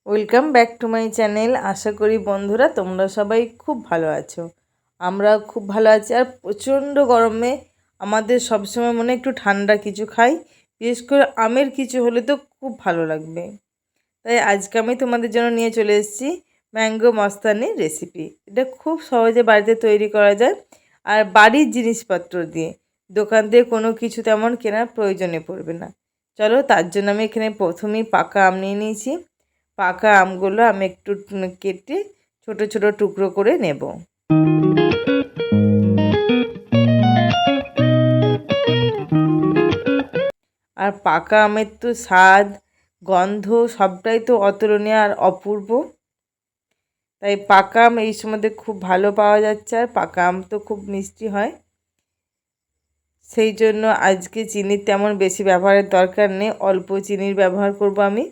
Welcome back to my channel. আশা করি বন্ধুরা তোমরা সবাই খুব ভালো আছো। আমরা খুব ভালো আছি। আর প্রচণ্ড গরমে আমাদের সবসময় মনে একটু ঠান্ডা কিছু খাই, বিশেষ করে আমের কিছু হলে তো খুব ভালো লাগবে। তাই আজকে আমি তোমাদের জন্য নিয়ে চলে এসেছি ম্যাঙ্গো মস্তানি রেসিপি। এটা খুব সহজে বাড়িতে তৈরি করা যায় আর বাড়ির জিনিসপত্র দিয়ে, দোকান থেকে কোনো কিছু তেমন কেনার প্রয়োজনে পড়বে না। চলো, তার জন্য আমি এখানে প্রথমেই পাকা আম নিয়ে নিয়েছি। পাকা আমগুলো আমি একটু কেটে ছোট ছোট টুকরো করে নেব। আর পাকা আমের তো স্বাদ, গন্ধ সবটাই তো অতুলনীয় আর অপূর্ব। তাই পাকা আম এই সময় খুব ভালো পাওয়া যাচ্ছে, আর পাকা আম তো খুব মিষ্টি হয়। সেই জন্য আজকে চিনির তেমন বেশি ব্যবহারের দরকার নেই, অল্প চিনির ব্যবহার করব আমি।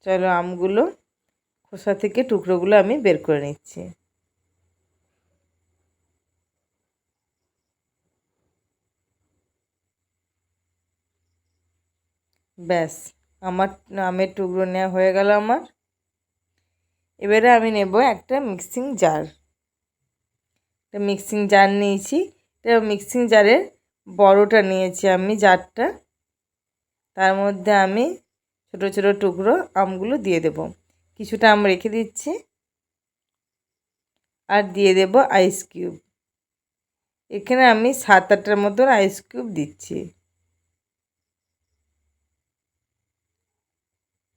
চলো, আমগুলো খোসা থেকে টুকরোগুলো আমি বের করে নিচ্ছি। ব্যাস, আমার আমের টুকরো নেওয়া হয়ে গেল আমার। এবারে আমি নেব একটা মিক্সিং জার। একটা মিক্সিং জার নিয়েছি। এটা মিক্সিং জারের বড়টা নিয়েছি আমি, জারটা। তার মধ্যে আমি ছোট ছোট টুকরো আমগুলো দিয়ে দেব। কিছুটা আম রেখে দিচ্ছি, আর দিয়ে দেব আইস কিউব। এখানে আমি 7-8টার মতন আইস কিউব দিচ্ছি।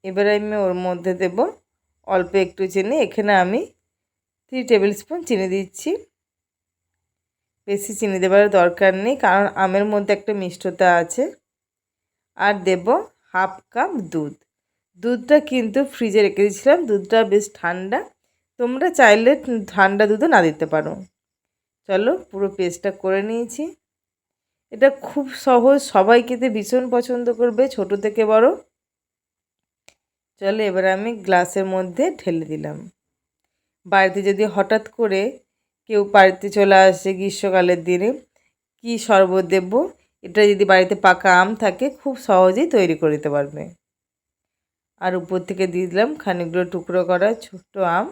এবারে আমি ওর মধ্যে দেব অল্প একটু চিনি। এখানে আমি 3 টেবিল স্পুন চিনি দিচ্ছি। বেশি চিনি দেওয়ার দরকার নেই, কারণ আমের মধ্যে একটা মিষ্টতা আছে। আর দেব হাফ কাপ দুধ। দুধটা কিন্তু ফ্রিজে রেখে দিয়েছিলাম, দুধটা বেশ ঠান্ডা। তোমরা চাইলে ঠান্ডা দুধও না দিতে পারো। চলো, পুরো পেস্টটা করে নিয়েছি। এটা খুব সহজ, সবাই খেতে ভীষণ পছন্দ করবে, ছোট থেকে বড়। চলো, এবার আমি গ্লাসের মধ্যে ঢেলে দিলাম। বাড়িতে যদি হঠাৎ করে কেউ বাড়িতে চলে আসে গ্রীষ্মকালের দিনে, কি শরবত দেব? এটা যদি বাড়িতে পাকা আম থাকে খুব সহজেই তৈরি করে দিতে পারবে। আর উপর থেকে দিয়ে দিলাম খানিকগুলো টুকরো করা ছোট্ট আম।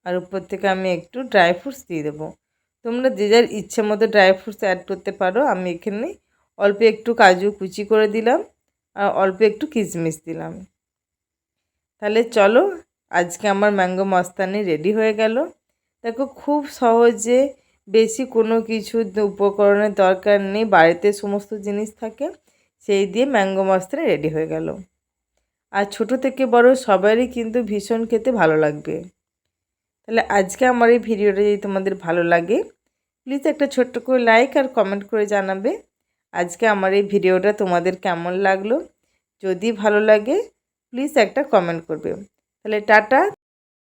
আর উপর থেকে আমি একটু ড্রাই ফ্রুটস দিয়ে দেবো। তোমরা যে যার ইচ্ছে মতো ড্রাই ফ্রুটস অ্যাড করতে পারো। আমি এখানে অল্প একটু কাজু কুচি করে দিলাম, আর অল্প একটু কিশমিশ দিলাম। তাহলে চলো, আজকে আমার ম্যাঙ্গো মস্তানি রেডি হয়ে গেল। দেখো, খুব সহজে, বেশি কোনো কিছু উপকরণের দরকার নেই, বাড়িতে সমস্ত জিনিস থাকে, সেই দিয়ে ম্যাঙ্গো মস্তানি রেডি হয়ে গেল। আর ছোট থেকে বড় সবারই কিন্তু ভীষণ খেতে ভালো লাগবে। তাহলে আজকে আমার এই ভিডিওটা যদি তোমাদের ভালো লাগে, প্লিজ একটা ছোট্ট করে লাইক আর কমেন্ট করে জানাবে আজকে আমার এই ভিডিওটা তোমাদের কেমন লাগলো। যদি ভালো লাগে প্লিজ একটা কমেন্ট করবে। তাহলে টাটা,